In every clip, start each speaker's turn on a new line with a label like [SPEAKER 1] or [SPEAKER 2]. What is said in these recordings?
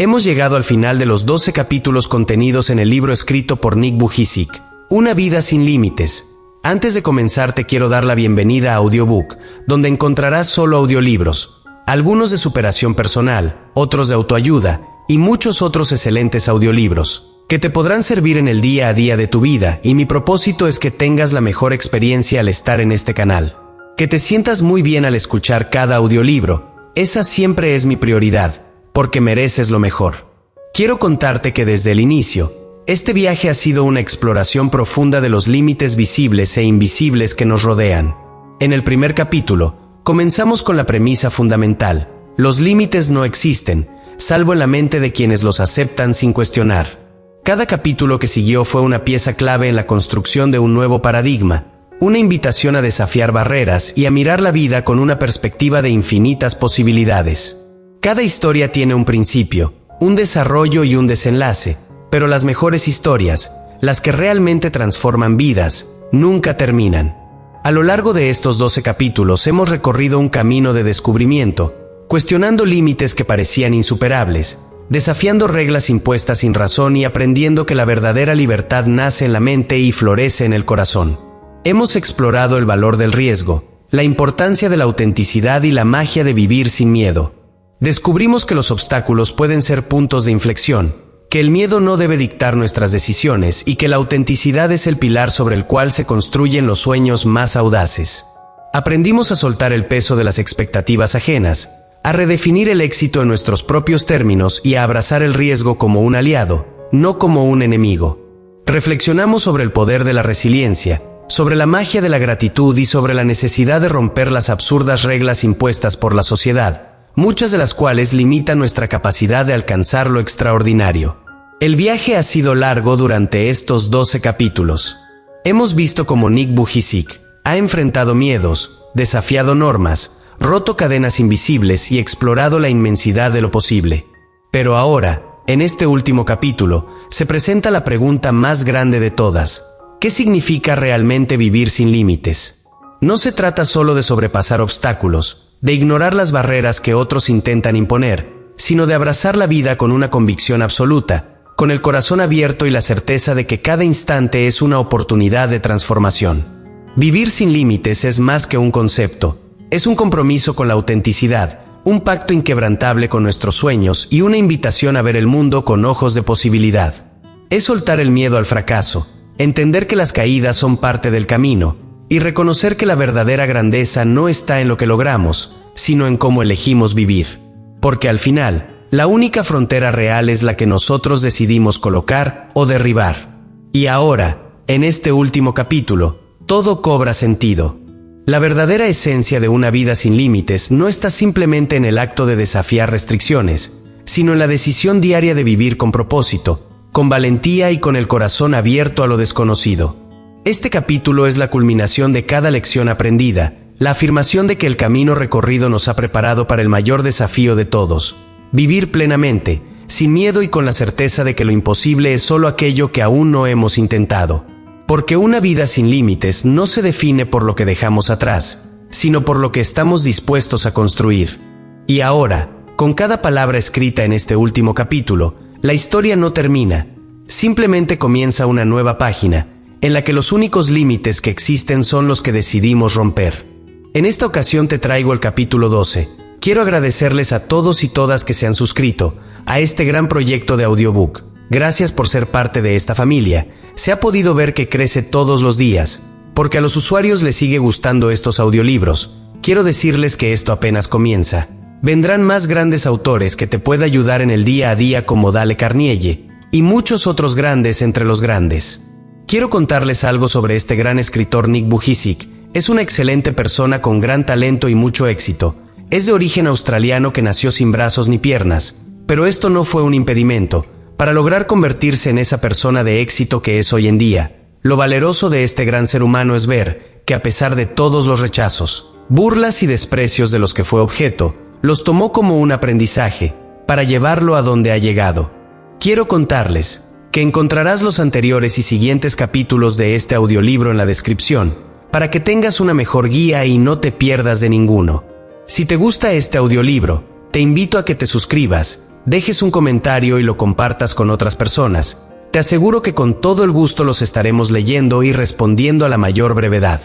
[SPEAKER 1] Hemos llegado al final de los 12 capítulos contenidos en el libro escrito por Nick Vujicic, Una vida sin límites. Antes de comenzar te quiero dar la bienvenida a Audiobook, donde encontrarás solo audiolibros, algunos de superación personal, otros de autoayuda y muchos otros excelentes audiolibros, que te podrán servir en el día a día de tu vida, y mi propósito es que tengas la mejor experiencia al estar en este canal. Que te sientas muy bien al escuchar cada audiolibro, esa siempre es mi prioridad, porque mereces lo mejor. Quiero contarte que desde el inicio, este viaje ha sido una exploración profunda de los límites visibles e invisibles que nos rodean. En el primer capítulo, comenzamos con la premisa fundamental: los límites no existen, salvo en la mente de quienes los aceptan sin cuestionar. Cada capítulo que siguió fue una pieza clave en la construcción de un nuevo paradigma, una invitación a desafiar barreras y a mirar la vida con una perspectiva de infinitas posibilidades. Cada historia tiene un principio, un desarrollo y un desenlace, pero las mejores historias, las que realmente transforman vidas, nunca terminan. A lo largo de estos 12 capítulos hemos recorrido un camino de descubrimiento, cuestionando límites que parecían insuperables, desafiando reglas impuestas sin razón y aprendiendo que la verdadera libertad nace en la mente y florece en el corazón. Hemos explorado el valor del riesgo, la importancia de la autenticidad y la magia de vivir sin miedo. Descubrimos que los obstáculos pueden ser puntos de inflexión, que el miedo no debe dictar nuestras decisiones y que la autenticidad es el pilar sobre el cual se construyen los sueños más audaces. Aprendimos a soltar el peso de las expectativas ajenas, a redefinir el éxito en nuestros propios términos y a abrazar el riesgo como un aliado, no como un enemigo. Reflexionamos sobre el poder de la resiliencia, sobre la magia de la gratitud y sobre la necesidad de romper las absurdas reglas impuestas por la sociedad, muchas de las cuales limitan nuestra capacidad de alcanzar lo extraordinario. El viaje ha sido largo durante estos 12 capítulos. Hemos visto cómo Nick Vujicic ha enfrentado miedos, desafiado normas, roto cadenas invisibles y explorado la inmensidad de lo posible. Pero ahora, en este último capítulo, se presenta la pregunta más grande de todas: ¿qué significa realmente vivir sin límites? No se trata solo de sobrepasar obstáculos, de ignorar las barreras que otros intentan imponer, sino de abrazar la vida con una convicción absoluta, con el corazón abierto y la certeza de que cada instante es una oportunidad de transformación. Vivir sin límites es más que un concepto, es un compromiso con la autenticidad, un pacto inquebrantable con nuestros sueños y una invitación a ver el mundo con ojos de posibilidad. Es soltar el miedo al fracaso, entender que las caídas son parte del camino, y reconocer que la verdadera grandeza no está en lo que logramos, sino en cómo elegimos vivir. Porque al final, la única frontera real es la que nosotros decidimos colocar o derribar. Y ahora, en este último capítulo, todo cobra sentido. La verdadera esencia de una vida sin límites no está simplemente en el acto de desafiar restricciones, sino en la decisión diaria de vivir con propósito, con valentía y con el corazón abierto a lo desconocido. Este capítulo es la culminación de cada lección aprendida, la afirmación de que el camino recorrido nos ha preparado para el mayor desafío de todos: vivir plenamente, sin miedo y con la certeza de que lo imposible es solo aquello que aún no hemos intentado. Porque una vida sin límites no se define por lo que dejamos atrás, sino por lo que estamos dispuestos a construir. Y ahora, con cada palabra escrita en este último capítulo, la historia no termina, simplemente comienza una nueva página, en la que los únicos límites que existen son los que decidimos romper. En esta ocasión te traigo el capítulo 12. Quiero agradecerles a todos y todas que se han suscrito a este gran proyecto de Audiobook. Gracias por ser parte de esta familia. Se ha podido ver que crece todos los días, porque a los usuarios les sigue gustando estos audiolibros. Quiero decirles que esto apenas comienza. Vendrán más grandes autores que te pueda ayudar en el día a día, como Dale Carnegie, y muchos otros grandes entre los grandes. Quiero contarles algo sobre este gran escritor Nick Vujicic. Es una excelente persona con gran talento y mucho éxito. Es de origen australiano que nació sin brazos ni piernas, pero esto no fue un impedimento para lograr convertirse en esa persona de éxito que es hoy en día. Lo valeroso de este gran ser humano es ver que, a pesar de todos los rechazos, burlas y desprecios de los que fue objeto, los tomó como un aprendizaje para llevarlo a donde ha llegado. Quiero contarles que encontrarás los anteriores y siguientes capítulos de este audiolibro en la descripción, para que tengas una mejor guía y no te pierdas de ninguno. Si te gusta este audiolibro, te invito a que te suscribas dejes un comentario y lo compartas con otras personas. Te aseguro que con todo el gusto los estaremos leyendo y respondiendo a la mayor brevedad.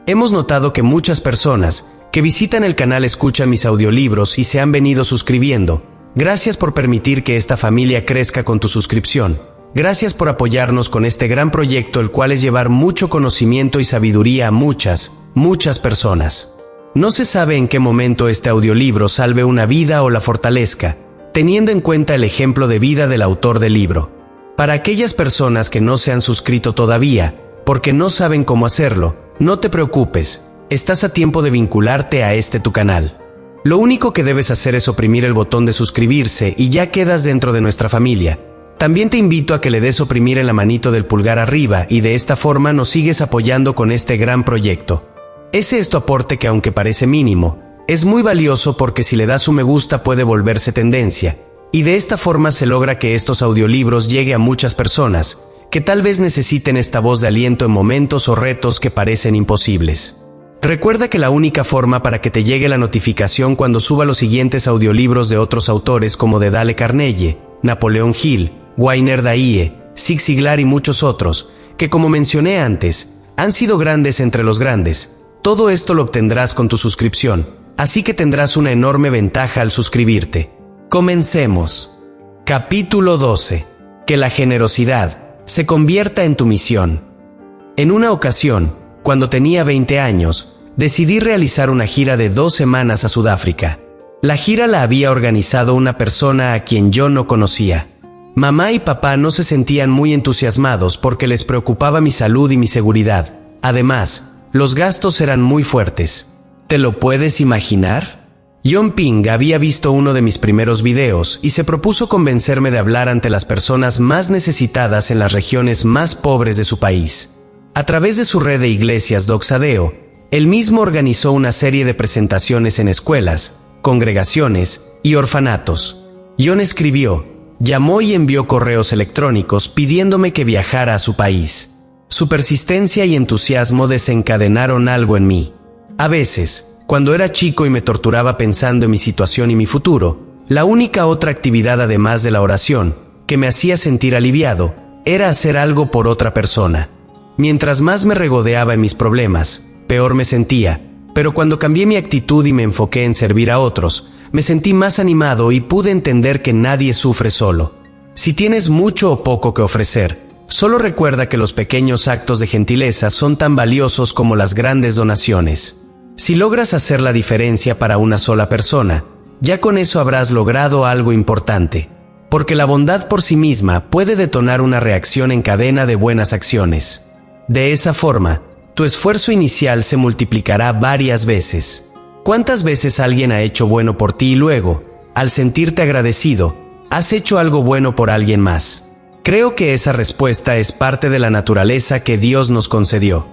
[SPEAKER 1] Hemos notado que muchas personas que visitan el canal escuchan mis audiolibros y se han venido suscribiendo. Gracias por permitir que esta familia crezca con tu suscripción. Gracias por apoyarnos con este gran proyecto, el cual es llevar mucho conocimiento y sabiduría a muchas personas. No se sabe en qué momento este audiolibro salve una vida o la fortalezca, teniendo en cuenta el ejemplo de vida del autor del libro. Para aquellas personas que no se han suscrito todavía, porque no saben cómo hacerlo, no te preocupes, estás a tiempo de vincularte a tu canal. Lo único que debes hacer es oprimir el botón de suscribirse y ya quedas dentro de nuestra familia. También te invito a que le des oprimir en la manito del pulgar arriba y de esta forma nos sigues apoyando con este gran proyecto. Ese es tu aporte que, aunque parece mínimo, es muy valioso, porque si le das un me gusta puede volverse tendencia, y de esta forma se logra que estos audiolibros llegue a muchas personas que tal vez necesiten esta voz de aliento en momentos o retos que parecen imposibles. Recuerda que la única forma para que te llegue la notificación cuando suba los siguientes audiolibros de otros autores como de Dale Carnegie, Napoleón Hill, Wayne Dyer, Zig Ziglar y muchos otros, que como mencioné antes, han sido grandes entre los grandes. Todo esto lo obtendrás con tu suscripción, así que tendrás una enorme ventaja al suscribirte. Comencemos. Capítulo 12. Que la generosidad se convierta en tu misión. En una ocasión, cuando tenía 20 años, decidí realizar una gira de 2 semanas a Sudáfrica. La gira la había organizado una persona a quien yo no conocía. Mamá y papá no se sentían muy entusiasmados porque les preocupaba mi salud y mi seguridad. Además, los gastos eran muy fuertes. ¿Te lo puedes imaginar? John Ping había visto uno de mis primeros videos y se propuso convencerme de hablar ante las personas más necesitadas en las regiones más pobres de su país. A través de su red de iglesias Doxadeo, él mismo organizó una serie de presentaciones en escuelas, congregaciones y orfanatos. John escribió, llamó y envió correos electrónicos pidiéndome que viajara a su país. Su persistencia y entusiasmo desencadenaron algo en mí. A veces, cuando era chico y me torturaba pensando en mi situación y mi futuro, la única otra actividad además de la oración, que me hacía sentir aliviado, era hacer algo por otra persona. Mientras más me regodeaba en mis problemas, peor me sentía, pero cuando cambié mi actitud y me enfoqué en servir a otros, me sentí más animado y pude entender que nadie sufre solo. Si tienes mucho o poco que ofrecer, solo recuerda que los pequeños actos de gentileza son tan valiosos como las grandes donaciones. Si logras hacer la diferencia para una sola persona, ya con eso habrás logrado algo importante, porque la bondad por sí misma puede detonar una reacción en cadena de buenas acciones. De esa forma, tu esfuerzo inicial se multiplicará varias veces. ¿Cuántas veces alguien ha hecho bueno por ti y luego, al sentirte agradecido, has hecho algo bueno por alguien más? Creo que esa respuesta es parte de la naturaleza que Dios nos concedió.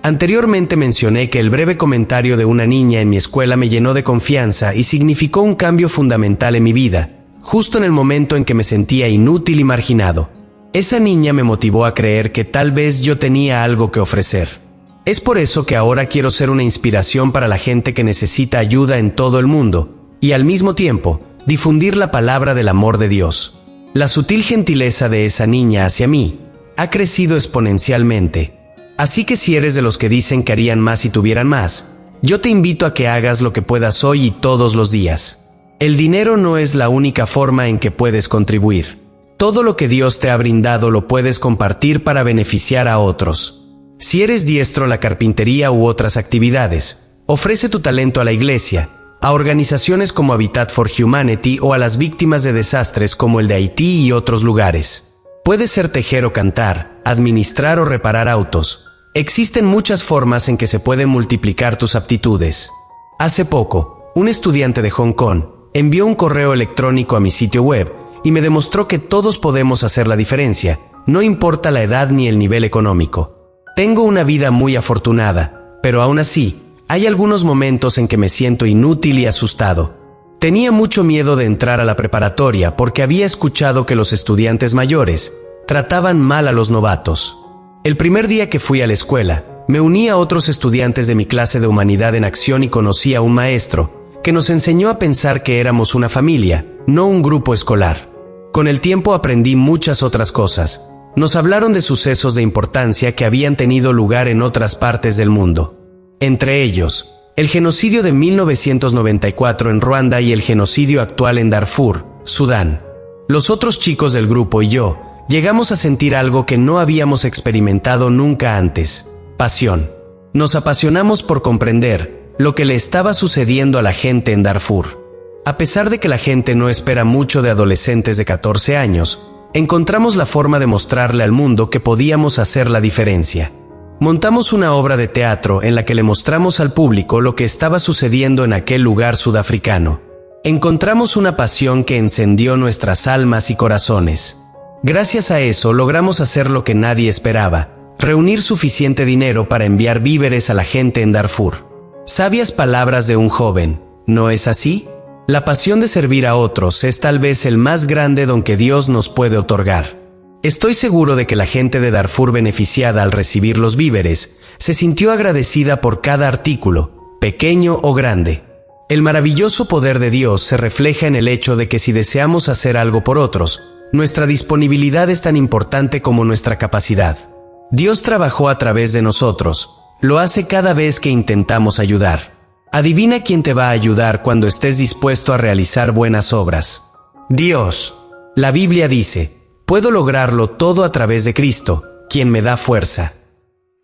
[SPEAKER 1] Anteriormente mencioné que el breve comentario de una niña en mi escuela me llenó de confianza y significó un cambio fundamental en mi vida, justo en el momento en que me sentía inútil y marginado. Esa niña me motivó a creer que tal vez yo tenía algo que ofrecer. Es por eso que ahora quiero ser una inspiración para la gente que necesita ayuda en todo el mundo, y al mismo tiempo, difundir la palabra del amor de Dios. La sutil gentileza de esa niña hacia mí ha crecido exponencialmente. Así que si eres de los que dicen que harían más si tuvieran más, yo te invito a que hagas lo que puedas hoy y todos los días. El dinero no es la única forma en que puedes contribuir. Todo lo que Dios te ha brindado lo puedes compartir para beneficiar a otros. Si eres diestro en la carpintería u otras actividades, ofrece tu talento a la iglesia, a organizaciones como Habitat for Humanity o a las víctimas de desastres como el de Haití y otros lugares. Puede ser tejer o cantar, administrar o reparar autos. Existen muchas formas en que se pueden multiplicar tus aptitudes. Hace poco, un estudiante de Hong Kong envió un correo electrónico a mi sitio web y me demostró que todos podemos hacer la diferencia, no importa la edad ni el nivel económico. Tengo una vida muy afortunada, pero aún así, hay algunos momentos en que me siento inútil y asustado. Tenía mucho miedo de entrar a la preparatoria porque había escuchado que los estudiantes mayores trataban mal a los novatos. El primer día que fui a la escuela, me uní a otros estudiantes de mi clase de Humanidad en Acción y conocí a un maestro que nos enseñó a pensar que éramos una familia, no un grupo escolar. Con el tiempo aprendí muchas otras cosas. Nos hablaron de sucesos de importancia que habían tenido lugar en otras partes del mundo. Entre ellos, el genocidio de 1994 en Ruanda y el genocidio actual en Darfur, Sudán. Los otros chicos del grupo y yo llegamos a sentir algo que no habíamos experimentado nunca antes: pasión. Nos apasionamos por comprender lo que le estaba sucediendo a la gente en Darfur. A pesar de que la gente no espera mucho de adolescentes de 14 años, encontramos la forma de mostrarle al mundo que podíamos hacer la diferencia. Montamos una obra de teatro en la que le mostramos al público lo que estaba sucediendo en aquel lugar sudafricano. Encontramos una pasión que encendió nuestras almas y corazones. Gracias a eso logramos hacer lo que nadie esperaba: reunir suficiente dinero para enviar víveres a la gente en Darfur. Sabias palabras de un joven, ¿no es así? La pasión de servir a otros es tal vez el más grande don que Dios nos puede otorgar. Estoy seguro de que la gente de Darfur beneficiada al recibir los víveres se sintió agradecida por cada artículo, pequeño o grande. El maravilloso poder de Dios se refleja en el hecho de que si deseamos hacer algo por otros, nuestra disponibilidad es tan importante como nuestra capacidad. Dios trabajó a través de nosotros, lo hace cada vez que intentamos ayudar. Adivina quién te va a ayudar cuando estés dispuesto a realizar buenas obras. Dios. La Biblia dice: puedo lograrlo todo a través de Cristo, quien me da fuerza.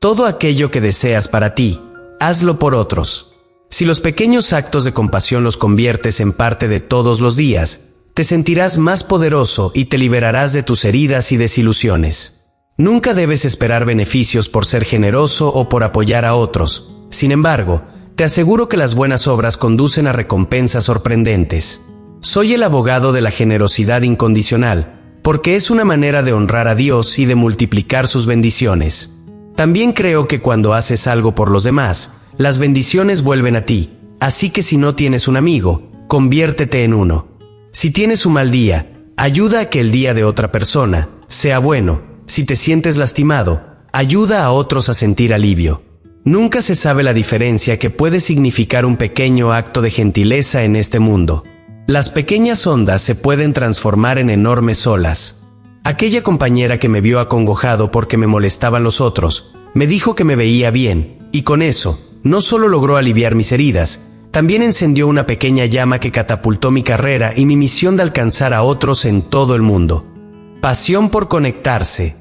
[SPEAKER 1] Todo aquello que deseas para ti, hazlo por otros. Si los pequeños actos de compasión los conviertes en parte de todos los días, te sentirás más poderoso y te liberarás de tus heridas y desilusiones. Nunca debes esperar beneficios por ser generoso o por apoyar a otros. Sin embargo, te aseguro que las buenas obras conducen a recompensas sorprendentes. Soy el abogado de la generosidad incondicional, porque es una manera de honrar a Dios y de multiplicar sus bendiciones. También creo que cuando haces algo por los demás, las bendiciones vuelven a ti, así que si no tienes un amigo, conviértete en uno. Si tienes un mal día, ayuda a que el día de otra persona sea bueno. Si te sientes lastimado, ayuda a otros a sentir alivio. Nunca se sabe la diferencia que puede significar un pequeño acto de gentileza en este mundo. Las pequeñas ondas se pueden transformar en enormes olas. Aquella compañera que me vio acongojado porque me molestaban los otros, me dijo que me veía bien, y con eso, no solo logró aliviar mis heridas, también encendió una pequeña llama que catapultó mi carrera y mi misión de alcanzar a otros en todo el mundo. Pasión por conectarse.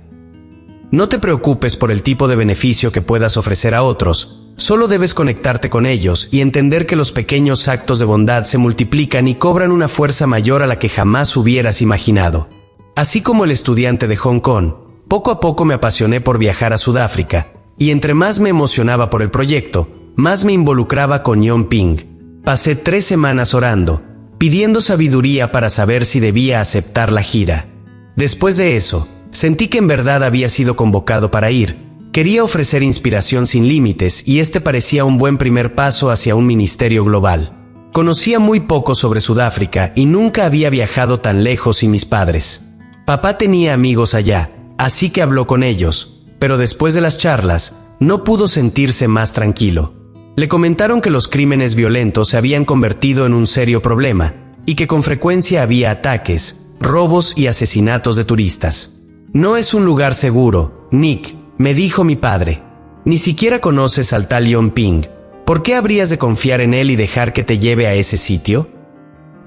[SPEAKER 1] No te preocupes por el tipo de beneficio que puedas ofrecer a otros, solo debes conectarte con ellos y entender que los pequeños actos de bondad se multiplican y cobran una fuerza mayor a la que jamás hubieras imaginado. Así como el estudiante de Hong Kong, poco a poco me apasioné por viajar a Sudáfrica, y entre más me emocionaba por el proyecto, más me involucraba con Yon Ping. Pasé 3 semanas orando, pidiendo sabiduría para saber si debía aceptar la gira. Después de eso, sentí que en verdad había sido convocado para ir. Quería ofrecer inspiración sin límites y este parecía un buen primer paso hacia un ministerio global. Conocía muy poco sobre Sudáfrica y nunca había viajado tan lejos sin mis padres. Papá tenía amigos allá, así que habló con ellos, pero después de las charlas, no pudo sentirse más tranquilo. Le comentaron que los crímenes violentos se habían convertido en un serio problema y que con frecuencia había ataques, robos y asesinatos de turistas. No es un lugar seguro, Nick, me dijo mi padre. Ni siquiera conoces al tal Yon Ping. ¿Por qué habrías de confiar en él y dejar que te lleve a ese sitio?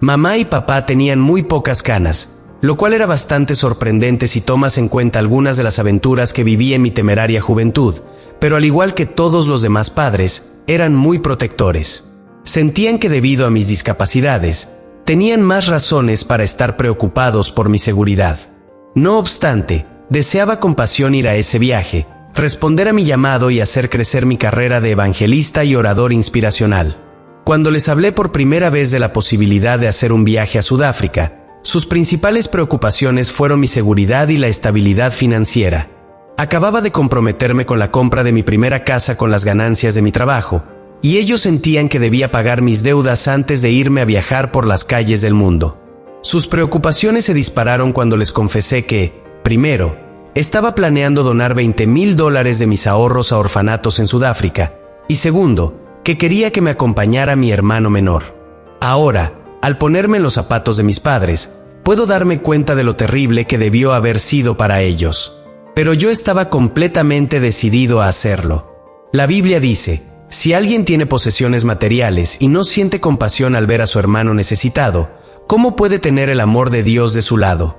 [SPEAKER 1] Mamá y papá tenían muy pocas canas, lo cual era bastante sorprendente si tomas en cuenta algunas de las aventuras que viví en mi temeraria juventud, pero al igual que todos los demás padres, eran muy protectores. Sentían que debido a mis discapacidades, tenían más razones para estar preocupados por mi seguridad. No obstante, deseaba con pasión ir a ese viaje, responder a mi llamado y hacer crecer mi carrera de evangelista y orador inspiracional. Cuando les hablé por primera vez de la posibilidad de hacer un viaje a Sudáfrica, sus principales preocupaciones fueron mi seguridad y la estabilidad financiera. Acababa de comprometerme con la compra de mi primera casa con las ganancias de mi trabajo, y ellos sentían que debía pagar mis deudas antes de irme a viajar por las calles del mundo. Sus preocupaciones se dispararon cuando les confesé que, primero, estaba planeando donar $20,000 de mis ahorros a orfanatos en Sudáfrica, y segundo, que quería que me acompañara mi hermano menor. Ahora, al ponerme en los zapatos de mis padres, puedo darme cuenta de lo terrible que debió haber sido para ellos. Pero yo estaba completamente decidido a hacerlo. La Biblia dice, si alguien tiene posesiones materiales y no siente compasión al ver a su hermano necesitado, ¿cómo puede tener el amor de Dios de su lado?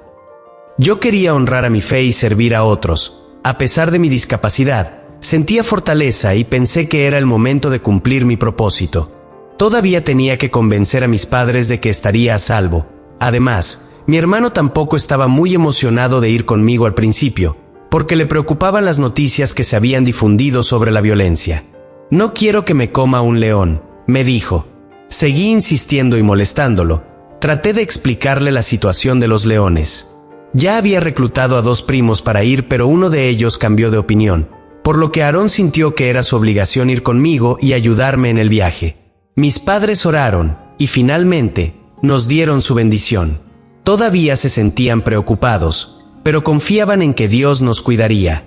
[SPEAKER 1] Yo quería honrar a mi fe y servir a otros. A pesar de mi discapacidad, sentía fortaleza y pensé que era el momento de cumplir mi propósito. Todavía tenía que convencer a mis padres de que estaría a salvo. Además, mi hermano tampoco estaba muy emocionado de ir conmigo al principio, porque le preocupaban las noticias que se habían difundido sobre la violencia. «No quiero que me coma un león», me dijo. Seguí insistiendo y molestándolo. Traté de explicarle la situación de los leones. Ya había reclutado a 2 primos para ir, pero uno de ellos cambió de opinión, por lo que Aarón sintió que era su obligación ir conmigo y ayudarme en el viaje. Mis padres oraron y finalmente nos dieron su bendición. Todavía se sentían preocupados, pero confiaban en que Dios nos cuidaría.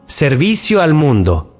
[SPEAKER 1] Servicio al mundo.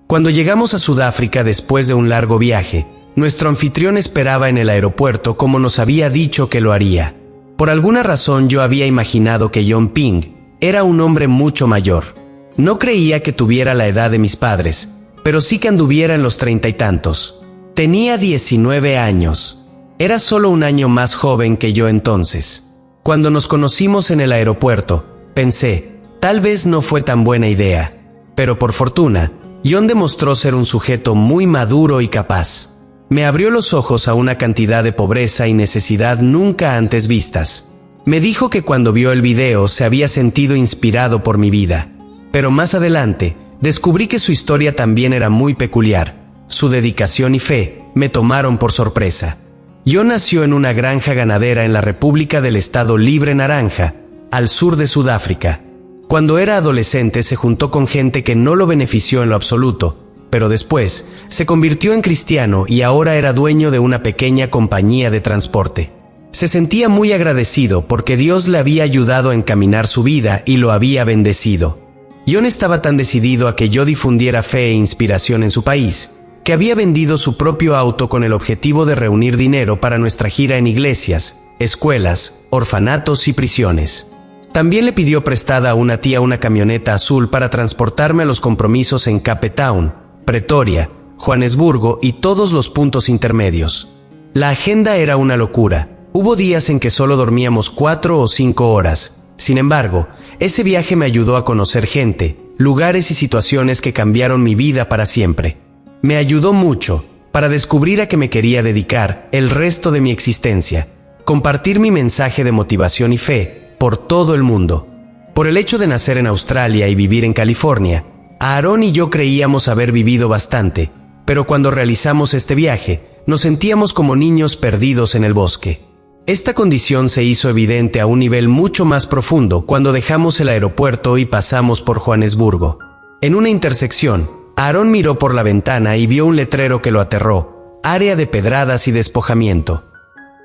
[SPEAKER 1] Cuando llegamos a Sudáfrica después de un largo viaje, nuestro anfitrión esperaba en el aeropuerto como nos había dicho que lo haría. Por alguna razón yo había imaginado que John Ping era un hombre mucho mayor. No creía que tuviera la edad de mis padres, pero sí que anduviera en los 30 y tantos. Tenía 19 años. Era solo un año más joven que yo entonces. Cuando nos conocimos en el aeropuerto, pensé, tal vez no fue tan buena idea. Pero por fortuna, John demostró ser un sujeto muy maduro y capaz. Me abrió los ojos a una cantidad de pobreza y necesidad nunca antes vistas. Me dijo que cuando vio el video se había sentido inspirado por mi vida. Pero más adelante, descubrí que su historia también era muy peculiar. Su dedicación y fe me tomaron por sorpresa. John nació en una granja ganadera en la República del Estado Libre Naranja, al sur de Sudáfrica. Cuando era adolescente se juntó con gente que no lo benefició en lo absoluto, pero después se convirtió en cristiano y ahora era dueño de una pequeña compañía de transporte. Se sentía muy agradecido porque Dios le había ayudado a encaminar su vida y lo había bendecido. John estaba tan decidido a que yo difundiera fe e inspiración en su país, que había vendido su propio auto con el objetivo de reunir dinero para nuestra gira en iglesias, escuelas, orfanatos y prisiones. También le pidió prestada a una tía una camioneta azul para transportarme a los compromisos en Cape Town, Pretoria, Johannesburgo y todos los puntos intermedios. La agenda era una locura. Hubo días en que solo dormíamos 4 o 5 horas. Sin embargo, ese viaje me ayudó a conocer gente, lugares y situaciones que cambiaron mi vida para siempre. Me ayudó mucho para descubrir a qué me quería dedicar el resto de mi existencia, compartir mi mensaje de motivación y fe por todo el mundo. Por el hecho de nacer en Australia y vivir en California, Aarón y yo creíamos haber vivido bastante, pero cuando realizamos este viaje, nos sentíamos como niños perdidos en el bosque. Esta condición se hizo evidente a un nivel mucho más profundo cuando dejamos el aeropuerto y pasamos por Johannesburgo. En una intersección, Aarón miró por la ventana y vio un letrero que lo aterró: área de pedradas y despojamiento.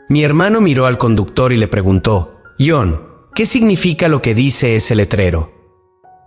[SPEAKER 1] Mi hermano miró al conductor y le preguntó: «John, ¿qué significa lo que dice ese letrero?»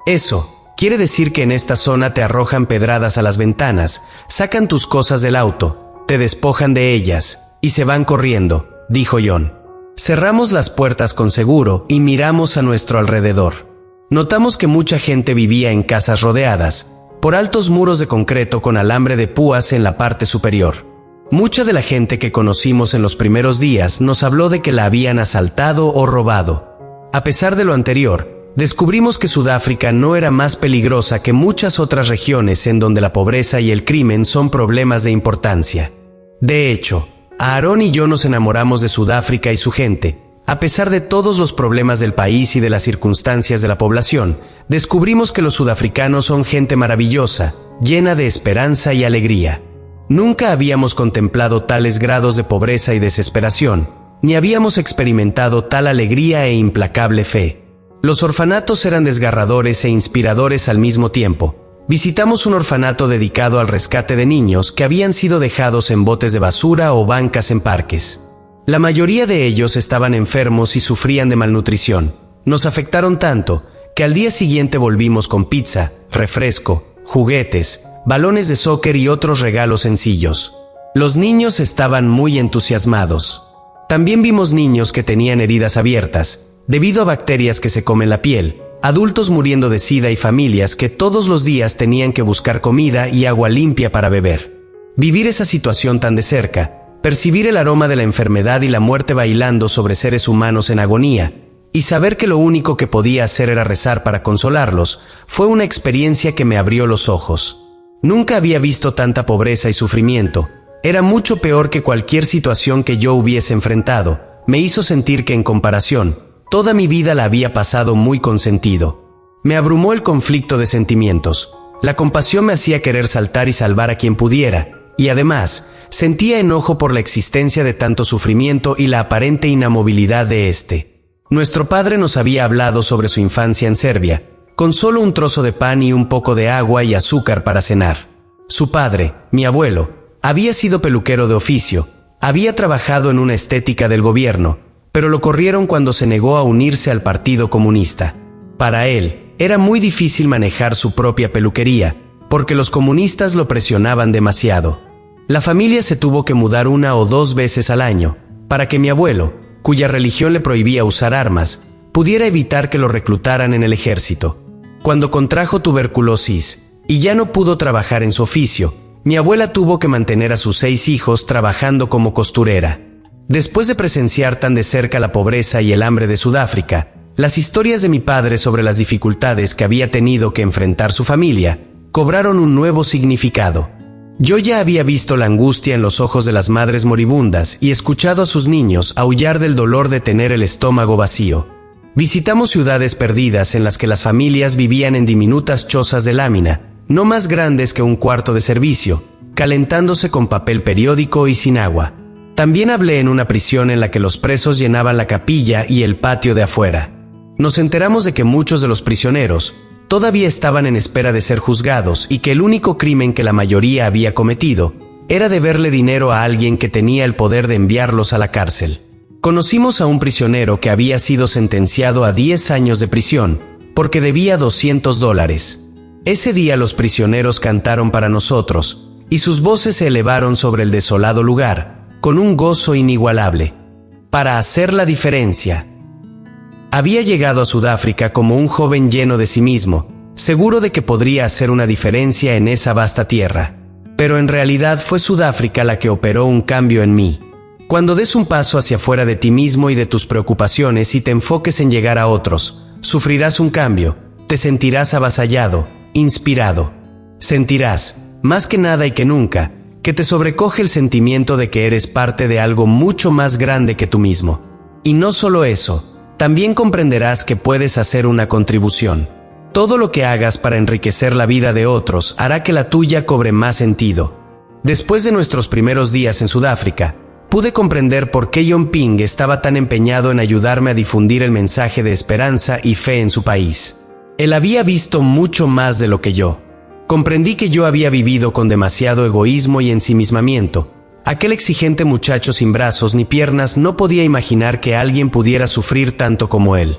[SPEAKER 1] «Eso quiere decir que en esta zona te arrojan pedradas a las ventanas, sacan tus cosas del auto, te despojan de ellas y se van corriendo», dijo John. Cerramos las puertas con seguro y miramos a nuestro alrededor. Notamos que mucha gente vivía en casas rodeadas por altos muros de concreto con alambre de púas en la parte superior. Mucha de la gente que conocimos en los primeros días nos habló de que la habían asaltado o robado. A pesar de lo anterior, descubrimos que Sudáfrica no era más peligrosa que muchas otras regiones en donde la pobreza y el crimen son problemas de importancia. De hecho, Aarón y yo nos enamoramos de Sudáfrica y su gente. A pesar de todos los problemas del país y de las circunstancias de la población, descubrimos que los sudafricanos son gente maravillosa, llena de esperanza y alegría. Nunca habíamos contemplado tales grados de pobreza y desesperación, ni habíamos experimentado tal alegría e implacable fe. Los orfanatos eran desgarradores e inspiradores al mismo tiempo. Visitamos un orfanato dedicado al rescate de niños que habían sido dejados en botes de basura o bancas en parques. La mayoría de ellos estaban enfermos y sufrían de malnutrición. Nos afectaron tanto que al día siguiente volvimos con pizza, refresco, juguetes, balones de soccer y otros regalos sencillos. Los niños estaban muy entusiasmados. También vimos niños que tenían heridas abiertas, debido a bacterias que se comen la piel, adultos muriendo de sida y familias que todos los días tenían que buscar comida y agua limpia para beber. Vivir esa situación tan de cerca, percibir el aroma de la enfermedad y la muerte bailando sobre seres humanos en agonía, y saber que lo único que podía hacer era rezar para consolarlos, fue una experiencia que me abrió los ojos. Nunca había visto tanta pobreza y sufrimiento. Era mucho peor que cualquier situación que yo hubiese enfrentado. Me hizo sentir que en comparación, toda mi vida la había pasado muy con sentido. Me abrumó el conflicto de sentimientos. La compasión me hacía querer saltar y salvar a quien pudiera, y además, sentía enojo por la existencia de tanto sufrimiento y la aparente inamovilidad de este. Nuestro padre nos había hablado sobre su infancia en Serbia, con solo un trozo de pan y un poco de agua y azúcar para cenar. Su padre, mi abuelo, había sido peluquero de oficio, había trabajado en una estética del gobierno, pero lo corrieron cuando se negó a unirse al Partido Comunista. Para él, era muy difícil manejar su propia peluquería, porque los comunistas lo presionaban demasiado. La familia se tuvo que mudar 1 o 2 veces al año, para que mi abuelo, cuya religión le prohibía usar armas, pudiera evitar que lo reclutaran en el ejército. Cuando contrajo tuberculosis y ya no pudo trabajar en su oficio, mi abuela tuvo que mantener a sus 6 hijos trabajando como costurera. Después de presenciar tan de cerca la pobreza y el hambre de Sudáfrica, las historias de mi padre sobre las dificultades que había tenido que enfrentar su familia cobraron un nuevo significado. Yo ya había visto la angustia en los ojos de las madres moribundas y escuchado a sus niños aullar del dolor de tener el estómago vacío. Visitamos ciudades perdidas en las que las familias vivían en diminutas chozas de lámina, no más grandes que un cuarto de servicio, calentándose con papel periódico y sin agua. También hablé en una prisión en la que los presos llenaban la capilla y el patio de afuera. Nos enteramos de que muchos de los prisioneros todavía estaban en espera de ser juzgados y que el único crimen que la mayoría había cometido era deberle dinero a alguien que tenía el poder de enviarlos a la cárcel. Conocimos a un prisionero que había sido sentenciado a 10 años de prisión porque debía $200. Ese día los prisioneros cantaron para nosotros y sus voces se elevaron sobre el desolado lugar con un gozo inigualable. Para hacer la diferencia. Había llegado a Sudáfrica como un joven lleno de sí mismo, seguro de que podría hacer una diferencia en esa vasta tierra. Pero en realidad fue Sudáfrica la que operó un cambio en mí. Cuando des un paso hacia afuera de ti mismo y de tus preocupaciones y te enfoques en llegar a otros, sufrirás un cambio, te sentirás avasallado, inspirado. Sentirás, más que nada y que nunca, que te sobrecoge el sentimiento de que eres parte de algo mucho más grande que tú mismo. Y no solo eso, también comprenderás que puedes hacer una contribución. Todo lo que hagas para enriquecer la vida de otros hará que la tuya cobre más sentido. Después de nuestros primeros días en Sudáfrica, pude comprender por qué John Ping estaba tan empeñado en ayudarme a difundir el mensaje de esperanza y fe en su país. Él había visto mucho más de lo que yo. Comprendí que yo había vivido con demasiado egoísmo y ensimismamiento. Aquel exigente muchacho sin brazos ni piernas no podía imaginar que alguien pudiera sufrir tanto como él.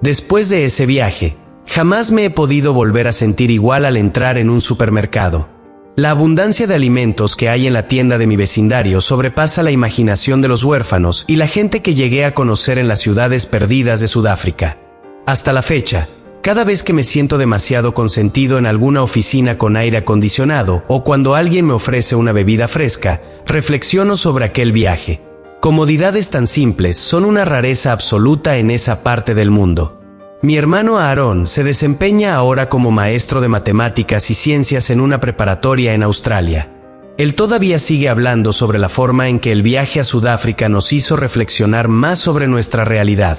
[SPEAKER 1] Después de ese viaje, jamás me he podido volver a sentir igual al entrar en un supermercado. La abundancia de alimentos que hay en la tienda de mi vecindario sobrepasa la imaginación de los huérfanos y la gente que llegué a conocer en las ciudades perdidas de Sudáfrica. Hasta la fecha, cada vez que me siento demasiado consentido en alguna oficina con aire acondicionado o cuando alguien me ofrece una bebida fresca, reflexiono sobre aquel viaje. Comodidades tan simples son una rareza absoluta en esa parte del mundo. Mi hermano Aarón se desempeña ahora como maestro de matemáticas y ciencias en una preparatoria en Australia. Él todavía sigue hablando sobre la forma en que el viaje a Sudáfrica nos hizo reflexionar más sobre nuestra realidad.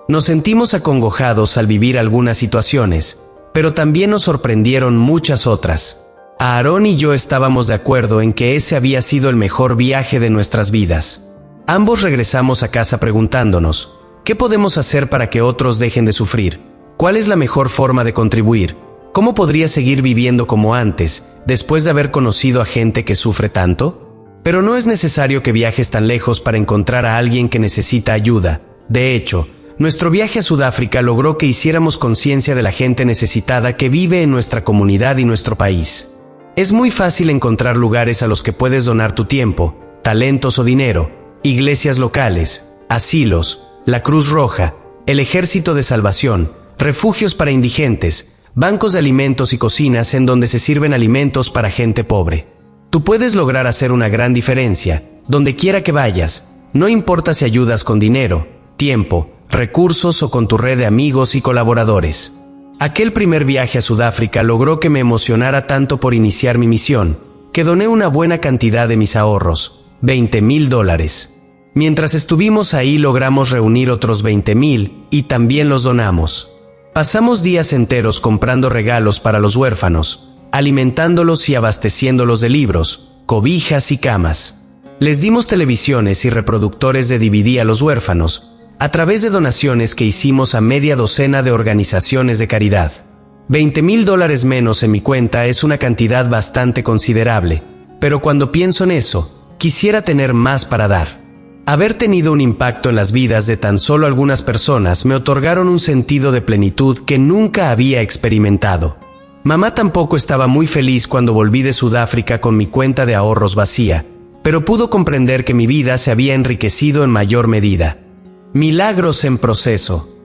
[SPEAKER 1] Nos sentimos acongojados al vivir algunas situaciones, pero también nos sorprendieron muchas otras. Aarón y yo estábamos de acuerdo en que ese había sido el mejor viaje de nuestras vidas. Ambos regresamos a casa preguntándonos, ¿qué podemos hacer para que otros dejen de sufrir? ¿Cuál es la mejor forma de contribuir? ¿Cómo podría seguir viviendo como antes, después de haber conocido a gente que sufre tanto? Pero no es necesario que viajes tan lejos para encontrar a alguien que necesita ayuda. De hecho, nuestro viaje a Sudáfrica logró que hiciéramos conciencia de la gente necesitada que vive en nuestra comunidad y nuestro país. Es muy fácil encontrar lugares a los que puedes donar tu tiempo, talentos o dinero: iglesias locales, asilos, la Cruz Roja, el Ejército de Salvación, refugios para indigentes, bancos de alimentos y cocinas en donde se sirven alimentos para gente pobre. Tú puedes lograr hacer una gran diferencia, donde quiera que vayas, no importa si ayudas con dinero, tiempo, recursos o con tu red de amigos y colaboradores. Aquel primer viaje a Sudáfrica logró que me emocionara tanto por iniciar mi misión, que doné una buena cantidad de mis ahorros, $20,000. Mientras estuvimos ahí logramos reunir otros 20,000 y también los donamos. Pasamos días enteros comprando regalos para los huérfanos, alimentándolos y abasteciéndolos de libros, cobijas y camas. Les dimos televisiones y reproductores de DVD a los huérfanos, a través de donaciones que hicimos a media docena de organizaciones de caridad. $20,000 menos en mi cuenta es una cantidad bastante considerable, pero cuando pienso en eso, quisiera tener más para dar. Haber tenido un impacto en las vidas de tan solo algunas personas me otorgaron un sentido de plenitud que nunca había experimentado. Mamá tampoco estaba muy feliz cuando volví de Sudáfrica con mi cuenta de ahorros vacía, pero pudo comprender que mi vida se había enriquecido en mayor medida. Milagros en proceso.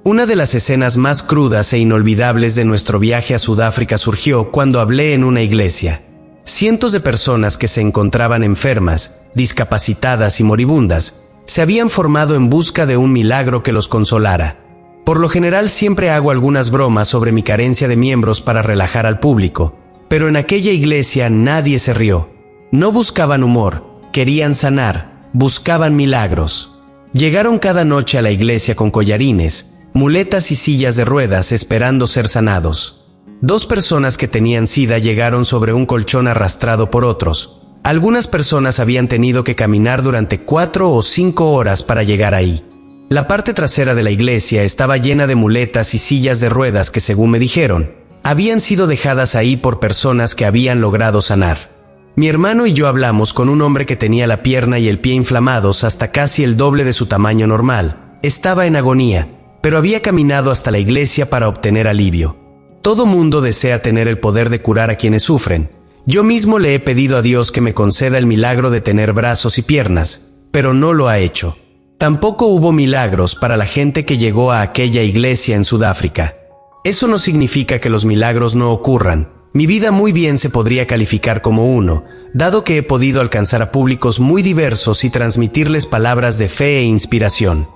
[SPEAKER 1] Una de las escenas más crudas e inolvidables de nuestro viaje a Sudáfrica surgió cuando hablé en una iglesia. Cientos de personas que se encontraban enfermas, discapacitadas y moribundas, se habían formado en busca de un milagro que los consolara. Por lo general siempre hago algunas bromas sobre mi carencia de miembros para relajar al público, pero en aquella iglesia nadie se rió. No buscaban humor, querían sanar, buscaban milagros. Llegaron cada noche a la iglesia con collarines, muletas y sillas de ruedas esperando ser sanados. 2 personas que tenían SIDA llegaron sobre un colchón arrastrado por otros. Algunas personas habían tenido que caminar durante 4 o 5 horas para llegar ahí. La parte trasera de la iglesia estaba llena de muletas y sillas de ruedas que, según me dijeron, habían sido dejadas ahí por personas que habían logrado sanar. Mi hermano y yo hablamos con un hombre que tenía la pierna y el pie inflamados hasta casi el doble de su tamaño normal. Estaba en agonía, pero había caminado hasta la iglesia para obtener alivio. Todo mundo desea tener el poder de curar a quienes sufren. Yo mismo le he pedido a Dios que me conceda el milagro de tener brazos y piernas, pero no lo ha hecho. Tampoco hubo milagros para la gente que llegó a aquella iglesia en Sudáfrica. Eso no significa que los milagros no ocurran. Mi vida muy bien se podría calificar como uno, dado que he podido alcanzar a públicos muy diversos y transmitirles palabras de fe e inspiración.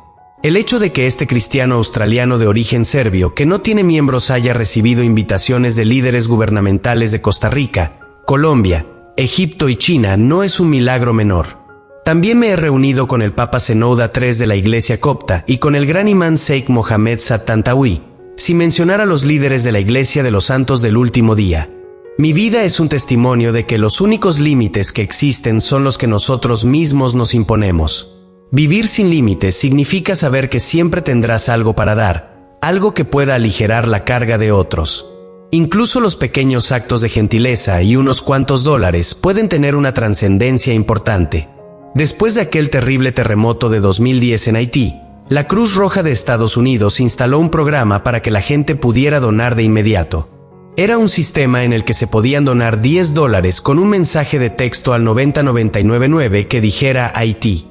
[SPEAKER 1] El hecho de que este cristiano australiano de origen serbio que no tiene miembros haya recibido invitaciones de líderes gubernamentales de Costa Rica, Colombia, Egipto y China no es un milagro menor. También me he reunido con el Papa Senouda III de la Iglesia Copta y con el gran imán Sheikh Mohammed Saad Tantawi, sin mencionar a los líderes de la Iglesia de los Santos del Último Día. Mi vida es un testimonio de que los únicos límites que existen son los que nosotros mismos nos imponemos. Vivir sin límites significa saber que siempre tendrás algo para dar, algo que pueda aligerar la carga de otros. Incluso los pequeños actos de gentileza y unos cuantos dólares pueden tener una trascendencia importante. Después de aquel terrible terremoto de 2010 en Haití, la Cruz Roja de Estados Unidos instaló un programa para que la gente pudiera donar de inmediato. Era un sistema en el que se podían donar $10 con un mensaje de texto al 90999 que dijera Haití.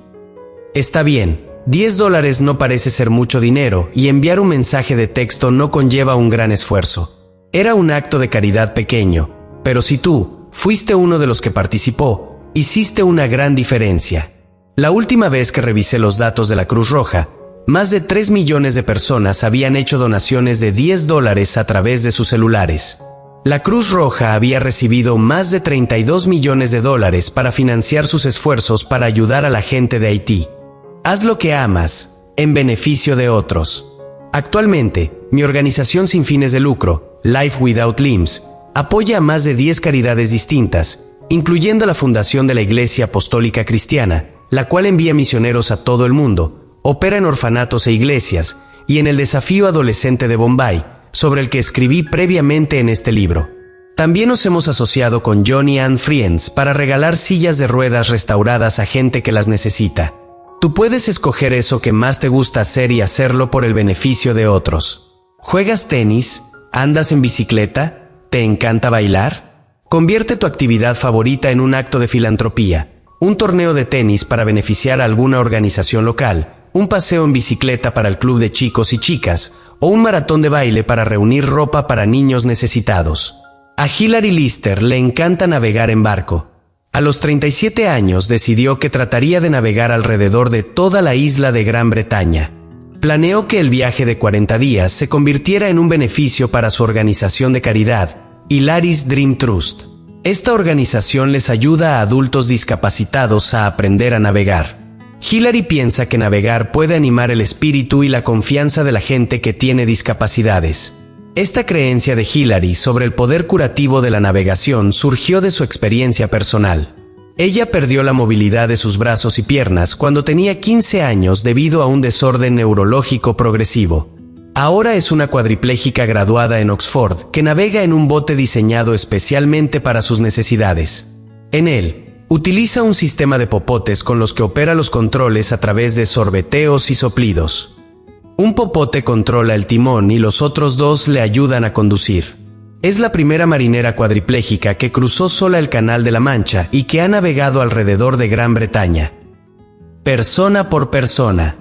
[SPEAKER 1] Está bien, $10 no parece ser mucho dinero y enviar un mensaje de texto no conlleva un gran esfuerzo. Era un acto de caridad pequeño, pero si tú fuiste uno de los que participó, hiciste una gran diferencia. La última vez que revisé los datos de la Cruz Roja, más de 3 millones de personas habían hecho donaciones de $10 a través de sus celulares. La Cruz Roja había recibido más de $32 millones para financiar sus esfuerzos para ayudar a la gente de Haití. Haz lo que amas, en beneficio de otros. Actualmente, mi organización sin fines de lucro, Life Without Limbs, apoya a más de 10 caridades distintas, incluyendo la fundación de la Iglesia Apostólica Cristiana, la cual envía misioneros a todo el mundo, opera en orfanatos e iglesias, y en el desafío adolescente de Bombay, sobre el que escribí previamente en este libro. También nos hemos asociado con Johnny and Friends para regalar sillas de ruedas restauradas a gente que las necesita. Tú puedes escoger eso que más te gusta hacer y hacerlo por el beneficio de otros. ¿Juegas tenis? ¿Andas en bicicleta? ¿Te encanta bailar? Convierte tu actividad favorita en un acto de filantropía, un torneo de tenis para beneficiar a alguna organización local, un paseo en bicicleta para el club de chicos y chicas, o un maratón de baile para reunir ropa para niños necesitados. A Hilary Lister le encanta navegar en barco. A los 37 años decidió que trataría de navegar alrededor de toda la isla de Gran Bretaña. Planeó que el viaje de 40 días se convirtiera en un beneficio para su organización de caridad, Hilary's Dream Trust. Esta organización les ayuda a adultos discapacitados a aprender a navegar. Hilary piensa que navegar puede animar el espíritu y la confianza de la gente que tiene discapacidades. Esta creencia de Hilary sobre el poder curativo de la navegación surgió de su experiencia personal. Ella perdió la movilidad de sus brazos y piernas cuando tenía 15 años debido a un desorden neurológico progresivo. Ahora es una cuadripléjica graduada en Oxford que navega en un bote diseñado especialmente para sus necesidades. En él, utiliza un sistema de popotes con los que opera los controles a través de sorbeteos y soplidos. Un popote controla el timón y los otros dos le ayudan a conducir. Es la primera marinera cuadripléjica que cruzó sola el Canal de la Mancha y que ha navegado alrededor de Gran Bretaña. Persona por persona.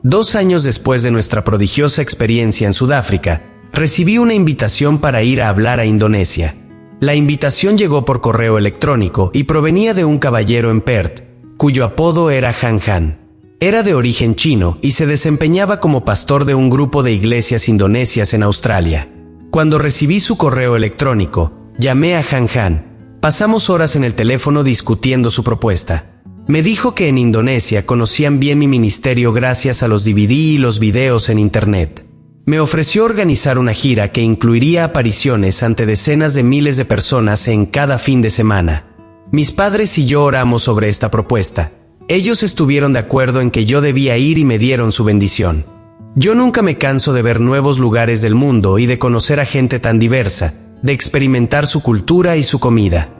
[SPEAKER 1] 2 años después de nuestra prodigiosa experiencia en Sudáfrica, recibí una invitación para ir a hablar a Indonesia. La invitación llegó por correo electrónico y provenía de un caballero en Perth, cuyo apodo era Han Han. Era de origen chino y se desempeñaba como pastor de un grupo de iglesias indonesias en Australia. Cuando recibí su correo electrónico, llamé a Han Han. Pasamos horas en el teléfono discutiendo su propuesta. Me dijo que en Indonesia conocían bien mi ministerio gracias a los DVD y los videos en internet. Me ofreció organizar una gira que incluiría apariciones ante decenas de miles de personas en cada fin de semana. Mis padres y yo oramos sobre esta propuesta. Ellos estuvieron de acuerdo en que yo debía ir y me dieron su bendición. Yo nunca me canso de ver nuevos lugares del mundo y de conocer a gente tan diversa, de experimentar su cultura y su comida.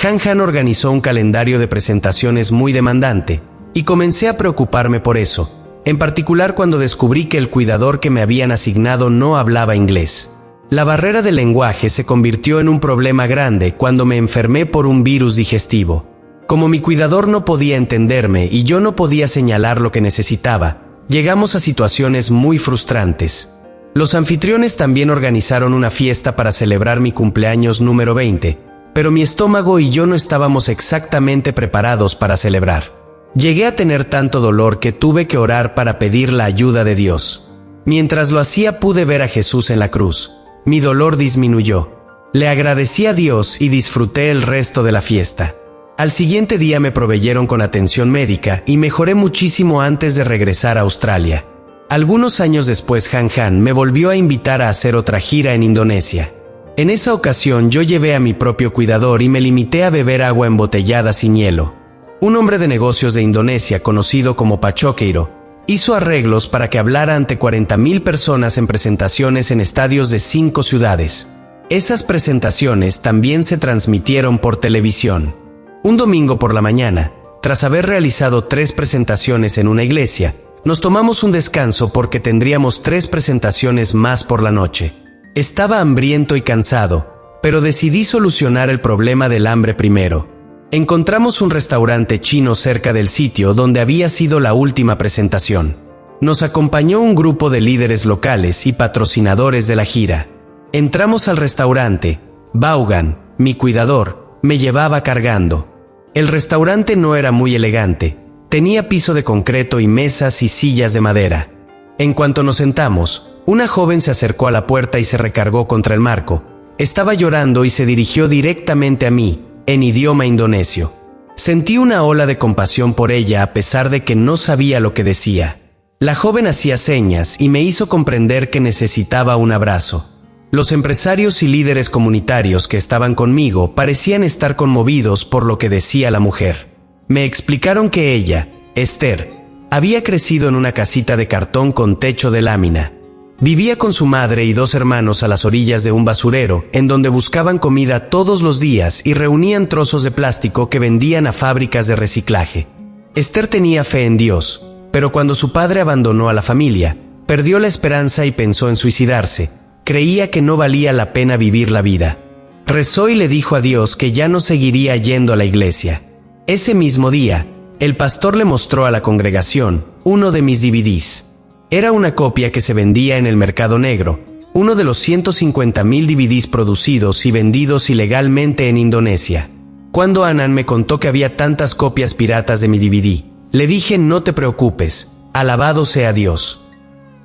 [SPEAKER 1] Han Han organizó un calendario de presentaciones muy demandante, y comencé a preocuparme por eso, en particular cuando descubrí que el cuidador que me habían asignado no hablaba inglés. La barrera del lenguaje se convirtió en un problema grande cuando me enfermé por un virus digestivo. Como mi cuidador no podía entenderme y yo no podía señalar lo que necesitaba, llegamos a situaciones muy frustrantes. Los anfitriones también organizaron una fiesta para celebrar mi cumpleaños número 20, pero mi estómago y yo no estábamos exactamente preparados para celebrar. Llegué a tener tanto dolor que tuve que orar para pedir la ayuda de Dios. Mientras lo hacía pude ver a Jesús en la cruz. Mi dolor disminuyó. Le agradecí a Dios y disfruté el resto de la fiesta. Al siguiente día me proveyeron con atención médica y mejoré muchísimo antes de regresar a Australia. Algunos años después Han Han me volvió a invitar a hacer otra gira en Indonesia. En esa ocasión yo llevé a mi propio cuidador y me limité a beber agua embotellada sin hielo. Un hombre de negocios de Indonesia conocido como Pachokeiro hizo arreglos para que hablara ante 40,000 personas en presentaciones en estadios de 5 ciudades. Esas presentaciones también se transmitieron por televisión. Un domingo por la mañana, tras haber realizado 3 presentaciones en una iglesia, nos tomamos un descanso porque tendríamos 3 presentaciones más por la noche. Estaba hambriento y cansado, pero decidí solucionar el problema del hambre primero. Encontramos un restaurante chino cerca del sitio donde había sido la última presentación. Nos acompañó un grupo de líderes locales y patrocinadores de la gira. Entramos al restaurante. Vaughan, mi cuidador, me llevaba cargando. El restaurante no era muy elegante. Tenía piso de concreto y mesas y sillas de madera. En cuanto nos sentamos, una joven se acercó a la puerta y se recargó contra el marco. Estaba llorando y se dirigió directamente a mí, en idioma indonesio. Sentí una ola de compasión por ella a pesar de que no sabía lo que decía. La joven hacía señas y me hizo comprender que necesitaba un abrazo. Los empresarios y líderes comunitarios que estaban conmigo parecían estar conmovidos por lo que decía la mujer. Me explicaron que ella, Esther, había crecido en una casita de cartón con techo de lámina. Vivía con su madre y 2 hermanos a las orillas de un basurero, en donde buscaban comida todos los días y reunían trozos de plástico que vendían a fábricas de reciclaje. Esther tenía fe en Dios, pero cuando su padre abandonó a la familia, perdió la esperanza y pensó en suicidarse. Creía que no valía la pena vivir la vida. Rezó y le dijo a Dios que ya no seguiría yendo a la iglesia. Ese mismo día, el pastor le mostró a la congregación uno de mis DVDs. Era una copia que se vendía en el mercado negro, uno de los 150,000 DVDs producidos y vendidos ilegalmente en Indonesia. Cuando Anand me contó que había tantas copias piratas de mi DVD, le dije: no te preocupes, alabado sea Dios.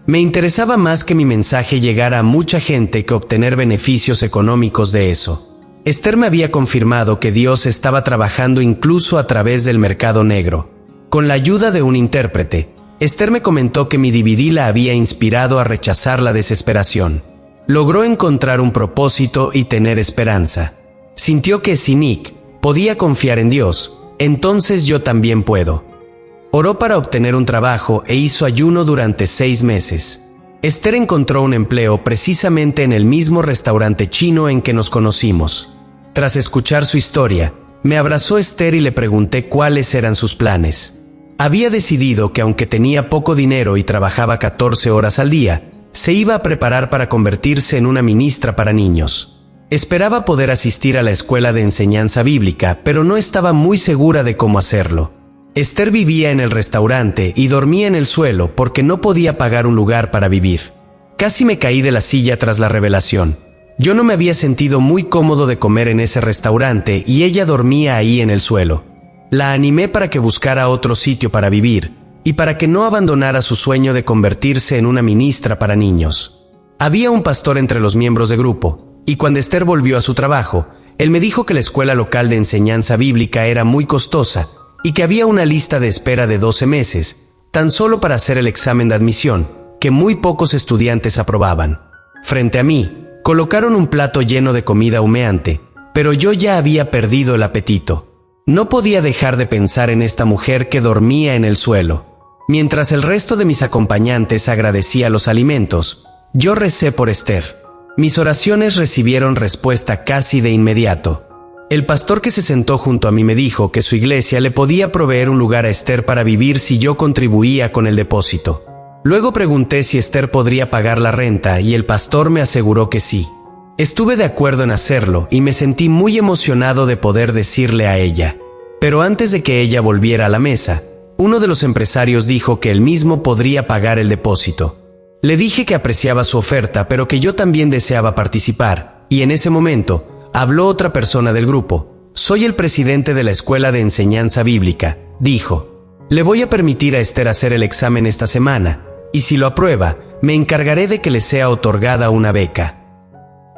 [SPEAKER 1] Me interesaba más que mi mensaje llegara a mucha gente que obtener beneficios económicos de eso. Esther me había confirmado que Dios estaba trabajando incluso a través del mercado negro. Con la ayuda de un intérprete, Esther me comentó que mi DVD la había inspirado a rechazar la desesperación. Logró encontrar un propósito y tener esperanza. Sintió que si Nick podía confiar en Dios, entonces yo también puedo. Oró para obtener un trabajo e hizo ayuno durante 6 meses. Esther encontró un empleo precisamente en el mismo restaurante chino en que nos conocimos. Tras escuchar su historia, me abrazó Esther y le pregunté cuáles eran sus planes. Había decidido que aunque tenía poco dinero y trabajaba 14 horas al día, se iba a preparar para convertirse en una ministra para niños. Esperaba poder asistir a la escuela de enseñanza bíblica, pero no estaba muy segura de cómo hacerlo. Esther vivía en el restaurante y dormía en el suelo porque no podía pagar un lugar para vivir. Casi me caí de la silla tras la revelación. Yo no me había sentido muy cómodo de comer en ese restaurante y ella dormía ahí en el suelo. La animé para que buscara otro sitio para vivir y para que no abandonara su sueño de convertirse en una ministra para niños. Había un pastor entre los miembros de grupo, y cuando Esther volvió a su trabajo, él me dijo que la escuela local de enseñanza bíblica era muy costosa y que había una lista de espera de 12 meses, tan solo para hacer el examen de admisión, que muy pocos estudiantes aprobaban. Frente a mí, colocaron un plato lleno de comida humeante, pero yo ya había perdido el apetito. No podía dejar de pensar en esta mujer que dormía en el suelo. Mientras el resto de mis acompañantes agradecía los alimentos, yo recé por Esther. Mis oraciones recibieron respuesta casi de inmediato. El pastor que se sentó junto a mí me dijo que su iglesia le podía proveer un lugar a Esther para vivir si yo contribuía con el depósito. Luego pregunté si Esther podría pagar la renta y el pastor me aseguró que sí. Estuve de acuerdo en hacerlo y me sentí muy emocionado de poder decirle a ella. Pero antes de que ella volviera a la mesa, uno de los empresarios dijo que él mismo podría pagar el depósito. Le dije que apreciaba su oferta, pero que yo también deseaba participar, y en ese momento habló otra persona del grupo. Soy el presidente de la escuela de enseñanza bíblica, dijo. Le voy a permitir a Esther hacer el examen esta semana, y si lo aprueba, me encargaré de que le sea otorgada una beca.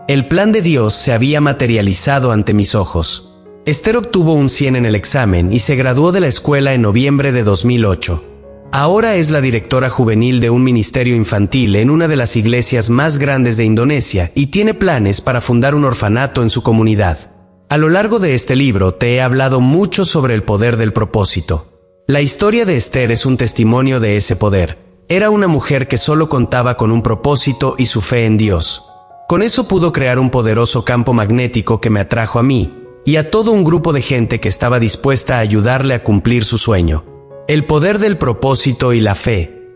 [SPEAKER 1] El plan de Dios se había materializado ante mis ojos. Esther obtuvo un 100 en el examen y se graduó de la escuela en noviembre de 2008. Ahora es la directora juvenil de un ministerio infantil en una de las iglesias más grandes de Indonesia y tiene planes para fundar un orfanato en su comunidad. A lo largo de este libro te he hablado mucho sobre el poder del propósito. La historia de Esther es un testimonio de ese poder. Era una mujer que solo contaba con un propósito y su fe en Dios. Con eso pudo crear un poderoso campo magnético que me atrajo a mí y a todo un grupo de gente que estaba dispuesta a ayudarle a cumplir su sueño. El poder del propósito y la fe.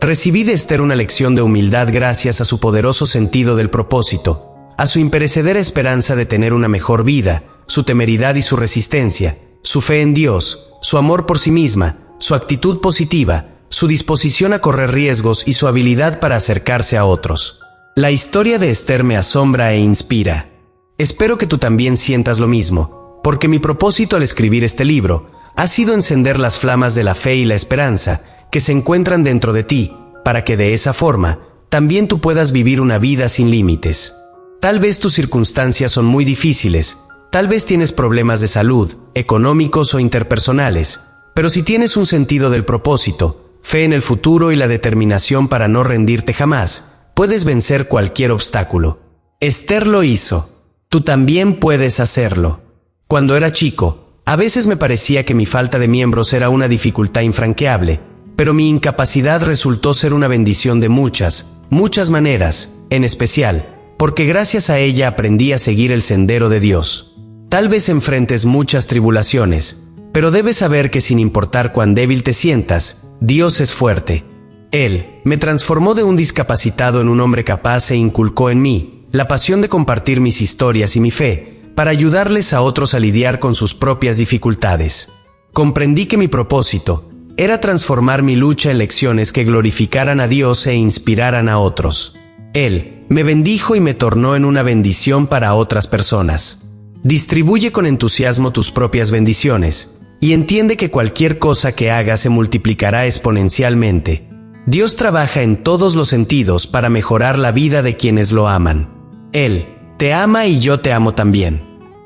[SPEAKER 1] Recibí de Esther una lección de humildad gracias a su poderoso sentido del propósito, a su imperecedera esperanza de tener una mejor vida, su temeridad y su resistencia, su fe en Dios, su amor por sí misma, su actitud positiva, su disposición a correr riesgos y su habilidad para acercarse a otros. La historia de Esther me asombra e inspira. Espero que tú también sientas lo mismo, porque mi propósito al escribir este libro ha sido encender las flamas de la fe y la esperanza que se encuentran dentro de ti, para que de esa forma también tú puedas vivir una vida sin límites. Tal vez tus circunstancias son muy difíciles, tal vez tienes problemas de salud, económicos o interpersonales, pero si tienes un sentido del propósito, fe en el futuro y la determinación para no rendirte jamás, puedes vencer cualquier obstáculo. Esther lo hizo. Tú también puedes hacerlo. Cuando era chico, a veces me parecía que mi falta de miembros era una dificultad infranqueable, pero mi incapacidad resultó ser una bendición de muchas maneras, en especial, porque gracias a ella aprendí a seguir el sendero de Dios. Tal vez enfrentes muchas tribulaciones, pero debes saber que sin importar cuán débil te sientas, Dios es fuerte. Él me transformó de un discapacitado en un hombre capaz e inculcó en mí la pasión de compartir mis historias y mi fe, para ayudarles a otros a lidiar con sus propias dificultades. Comprendí que mi propósito era transformar mi lucha en lecciones que glorificaran a Dios e inspiraran a otros. Él me bendijo y me tornó en una bendición para otras personas. Distribuye con entusiasmo tus propias bendiciones y entiende que cualquier cosa que hagas se multiplicará exponencialmente. Dios trabaja en todos los sentidos para mejorar la vida de quienes lo aman. Él te ama y yo te amo también.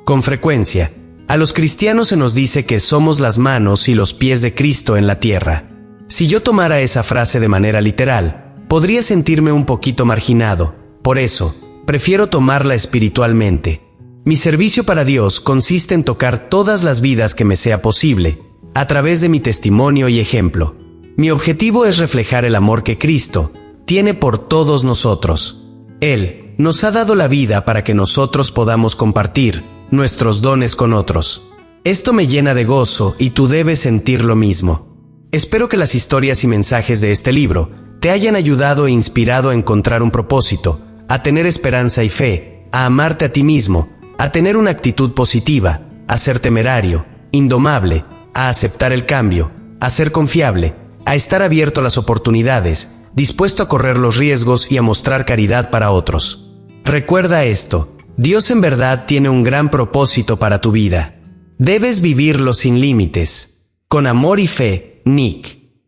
[SPEAKER 1] Con frecuencia, a los cristianos se nos dice que somos las manos y los pies de Cristo en la tierra. Si yo tomara esa frase de manera literal, podría sentirme un poquito marginado. Por eso, prefiero tomarla espiritualmente. Mi servicio para Dios consiste en tocar todas las vidas que me sea posible, a través de mi testimonio y ejemplo. Mi objetivo es reflejar el amor que Cristo tiene por todos nosotros. Él nos ha dado la vida para que nosotros podamos compartir nuestros dones con otros. Esto me llena de gozo y tú debes sentir lo mismo. Espero que las historias y mensajes de este libro te hayan ayudado e inspirado a encontrar un propósito, a tener esperanza y fe, a amarte a ti mismo, a tener una actitud positiva, a ser temerario, indomable, a aceptar el cambio, a ser confiable, a estar abierto a las oportunidades, dispuesto a correr los riesgos y a mostrar caridad para otros. Recuerda esto, Dios en verdad tiene un gran propósito para tu vida. Debes vivirlo sin límites. Con amor y fe, Nick.